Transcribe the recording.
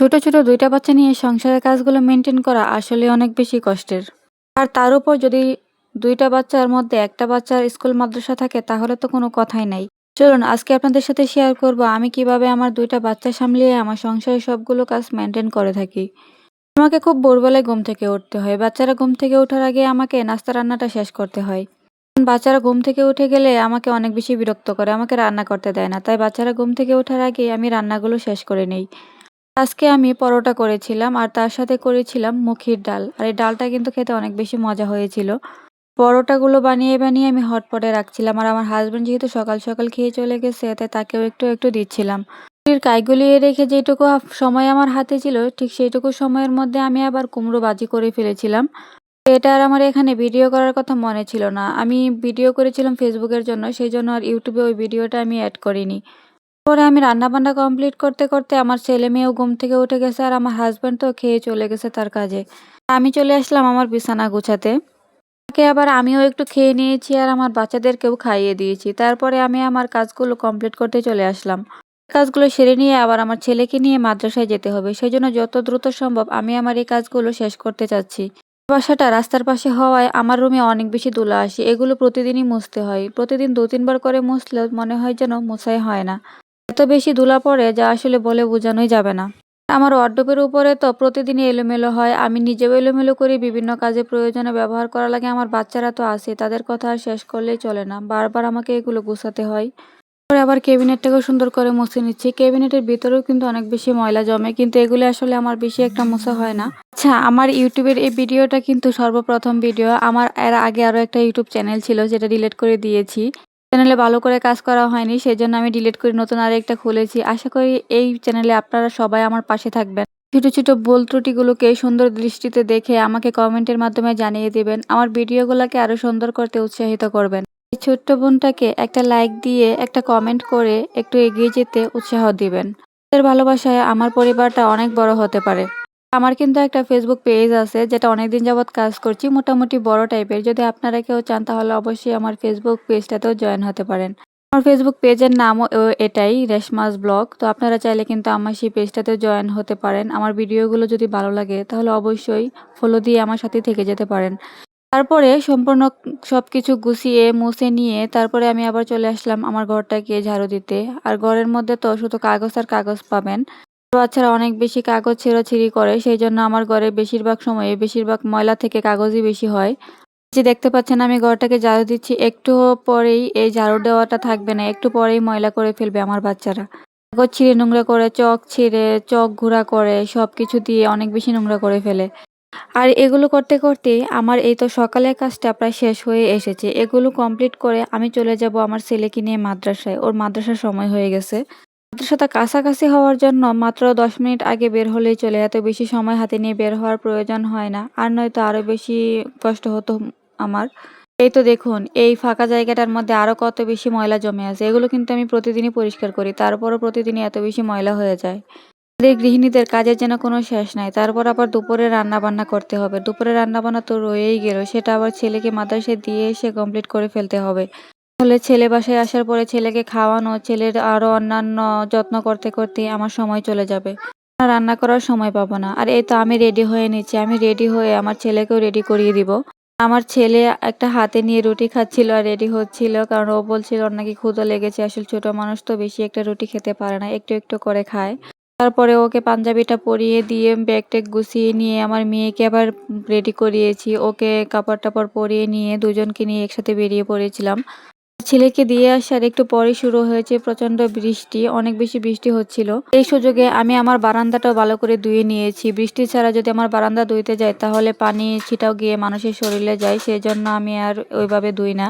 ছোট, ছোট ২ টা বাচ্চা নিয়ে সংসারের কাজগুলো মেইনটেইন করা আসলে অনেক বেশি কষ্টের। আর তার উপর যদি ২ টা বাচ্চার মধ্যে একটা বাচ্চার স্কুল মাদ্রাসা থাকে তাহলে তো কোনো কথাই নাই। চলুন আজকে আপনাদের সাথে শেয়ার করব আমি কিভাবে আমার ২ টা বাচ্চা সামলিয়ে আমার সংসারের সবগুলো কাজ মেইনটেইন করে থাকি। আমাকে খুব ভোরবেলায় ঘুম থেকে উঠতে হয়। বাচ্চারা ঘুম থেকে ওঠার আগে আমাকে নাস্তা রান্নাটা শেষ করতে হয়। কারণ বাচ্চারা ঘুম থেকে উঠে গেলে আমাকে অনেক বেশি বিরক্ত করে। আমাকে রান্না করতে দেয় না। তাই বাচ্চারা ঘুম থেকে ওঠার আগেই আমি রান্নাগুলো শেষ করে নেই। আজকে আমি পরোটা করেছিলাম আর তার সাথে করেছিলাম মুখির ডাল। আর এই ডালটা কিন্তু খেতে অনেক বেশি মজা হয়েছিল। পরোটাগুলো বানিয়ে আমি হটপটে রাখছিলাম। আর আমার হাসব্যান্ড যেহেতু সকাল, সকাল খেয়ে চলে গেছে তাই তাকেও একটু দিচ্ছিলাম। রুটির কাইগুলিয়ে রেখে যেটুকু সময় আমার হাতে ছিল ঠিক সেইটুকু সময়ের মধ্যে আমি আবার কুমড়ো ভাজি করে ফেলেছিলাম। এটা আর আমার এখানে ভিডিও করার কথা মনে ছিল না। আমি ভিডিও করেছিলাম Facebook এর জন্য। সেইজন্য আর YouTube এ ওই ভিডিওটা আমি এড করিনি। পরে আমি রান্নাবান্না কমপ্লিট করতে আমার ছেলে-মেয়েও ঘুম থেকে উঠে গেছে আর আমার হাসব্যান্ড তো খেয়ে চলে গেছে তার কাজে। আমি চলে আসলাম আমার বিছানা গুছাতে। ফাঁকে আবার আমিও একটু খেয়ে নিয়েছি আর আমার বাচ্চাদেরকেও খাইয়ে দিয়েছি। তারপরে আমি আমার কাজগুলো কমপ্লিট করতে চলে আসলাম। কাজগুলো সেরে নিয়ে আবার আমার ছেলেকে নিয়ে মাদ্রাসায় যেতে হবে। সেজন্য যত দ্রুত সম্ভব আমি আমার এই কাজগুলো শেষ করতে চাচ্ছি। বাসাটা রাস্তার পাশে হওয়ায় আমার রুমে অনেক বেশি ধুলা আসে। এগুলো প্রতিদিনই মুছতে হয়। প্রতিদিন ২-৩ বার করে মুছলেও মনে হয় যেন মোছাই হয় না। এত বেশি ধুলা পড়ে যা আসলে বলে বোঝানোই যাবে না। আমার ওয়ারড্রোবের উপরে তো প্রতিদিনই এলোমেলো হয়। আমি নিজেও এলোমেলো করি, বিভিন্ন কাজে প্রয়োজনে ব্যবহার করা লাগে। আমার বাচ্চারা তো আছে, তাদের কথা আর শেষ করলেই চলে না। বারবার আমাকে এগুলো গুছাতে হয়। পরে আবার ক্যাবিনেটটাকেও সুন্দর করে মুছে নিচ্ছি। ক্যাবিনেটের ভিতরেও কিন্তু অনেক বেশি ময়লা জমে, কিন্তু এগুলো আসলে আমার বেশি একটা মোছা হয় না। আচ্ছা, আমার ইউটিউবের এই ভিডিওটা কিন্তু সর্বপ্রথম ভিডিও। আমার এর আগে আরো একটা ইউটিউব চ্যানেল ছিল যেটা ডিলিট করে দিয়েছি। চ্যানেলে ভালো করে কাজ করা হয়নি, সেজন্য আমি ডিলিট করে নতুন আরেকটা খুলেছি। আশা করি এই চ্যানেলে আপনারা সবাই আমার পাশে থাকবেন। ছোট, ছোট ভুল ত্রুটিগুলোকে সুন্দর দৃষ্টিতে দেখে আমাকে কমেন্টের মাধ্যমে জানিয়ে দিবেন। আমার ভিডিওগুলোকে আরো সুন্দর করতে উৎসাহিত করবেন। এই ছোট্ট বোনটাকে একটা লাইক দিয়ে একটা কমেন্ট করে একটু এগিয়ে যেতে উৎসাহ দিবেন। আপনাদের ভালোবাসায় আমার পরিবারটা অনেক বড় হতে পারে। আমার কিন্তু একটা Facebook পেজ আছে যেটা অনেকদিন যাবৎ কাজ করছি, মোটামুটি বড় টাইপের। যদি আপনারা কেউ চান তাহলে অবশ্যই আমার Facebook পেজটাতেও জয়েন হতে পারেন। আমার Facebook পেজের নামও এটাই, রেশমাস ব্লগ। তো আপনারা চাইলে কিন্তু আমার সেই পেজটাতেও জয়েন হতে পারেন। আমার ভিডিওগুলো যদি ভালো লাগে তাহলে অবশ্যই ফলো দিয়ে আমার সাথে থেকে যেতে পারেন। তারপরে সম্পূর্ণ সবকিছু গুছিয়ে মুছে নিয়ে তারপরে আমি আবার চলে আসলাম আমার ঘরটাকে ঝাড়ু দিতে। আর ঘরের মধ্যে তো শুধু কাগজ আর কাগজ পাবেন। বাচ্চারা অনেক বেশি কাগজ ছেঁড়াছিঁড়ি করে, সেইজন্য আমার ঘরে বেশিরভাগ সময়ে বেশিরভাগ ময়লা থেকে কাগজই বেশি হয়। যে দেখতে পাচ্ছেন আমি ঘরটাকে ঝাড়ু দিচ্ছি, একটু পরেই এই ঝাড়ু দেওয়াটা থাকবে না, একটু পরেই ময়লা করে ফেলবে আমার বাচ্চারা। কাগজ ছিঁড়ে নোংরা করে, চক ছিঁড়ে, চক ঘোরা করে, সবকিছু দিয়ে অনেক বেশি নোংরা করে ফেলে। আর এগুলো করতে আমার এই তো সকালের কাজটা প্রায় শেষ হয়ে এসেছে। এগুলো কমপ্লিট করে আমি চলে যাব আমার ছেলেকে নিয়ে মাদ্রাসায়। ওর মাদ্রাসার সময় হয়ে গেছে। মাদ্রাসাটা কাছাকাছি হওয়ার জন্য মাত্র ১০ মিনিট আগে বের হলেই চলে। এত বেশি সময় হাতে নিয়ে বের হওয়ার প্রয়োজন হয় না। আর নয়তো আরো বেশি কষ্ট হতো আমার। এই তো দেখুন, এই ফাঁকা জায়গাটার মধ্যে আরো কত বেশি ময়লা জমে আছে। এগুলো কিন্তু আমি প্রতিদিনই পরিষ্কার করি। তারপরও প্রতিদিনই এত বেশি ময়লা হয়ে যায়। আমাদের গৃহিণীদের কাজের যেন কোনো শেষ নাই। তারপর আবার দুপুরে রান্নাবান্না করতে হবে। দুপুরে রান্নাবান্না তো রয়েই গেল। সেটা আবার ছেলেকে মাদ্রাসায় দিয়ে এসে কমপ্লিট করে ফেলতে হবে। তাহলে ছেলে বাসায় আসার পরে ছেলেকে খাওয়ানো, ছেলের আরো অন্যান্য যত্ন করতে আমার সময় চলে যাবে। রান্না করার সময় পাবো না। আর এই তো আমি রেডি হয়ে নিচ্ছি। আমি রেডি হয়ে আমার ছেলেকেও রেডি করিয়ে দিব। আমার ছেলে একটা হাতে নিয়ে রুটি খাচ্ছিল আর রেডি হচ্ছিল। কারণ ও বলছিল ওর নাকি ক্ষুধা লেগেছে। আসলে ছোট মানুষ তো বেশি একটা রুটি খেতে পারে না। একটু করে খায়। তারপরে ওকে পাঞ্জাবিটা পরিয়ে দিয়ে ব্যাগ-ট্যাগ গুছিয়ে নিয়ে আমার মেয়েকে আবার রেডি করিয়েছি। ওকে কাপড়-টাপড় পরিয়ে নিয়ে দুজনকে নিয়ে একসাথে বেরিয়ে পড়েছিলাম। ছেলেকে দিয়ে আসার একটু পরেই শুরু হয়েছে প্রচন্ড বৃষ্টি। অনেক বেশি বৃষ্টি হচ্ছিল। এই সুযোগে আমি আমার বারান্দাটাও ভালো করে ধুয়ে নিয়েছি। বৃষ্টি ছাড়া যদি আমার বারান্দা ধুইতে যাই তাহলে পানি ছিটাও গিয়ে মানুষের শরীরে যায়। সেজন্য আমি আর ওইভাবে ধুই না।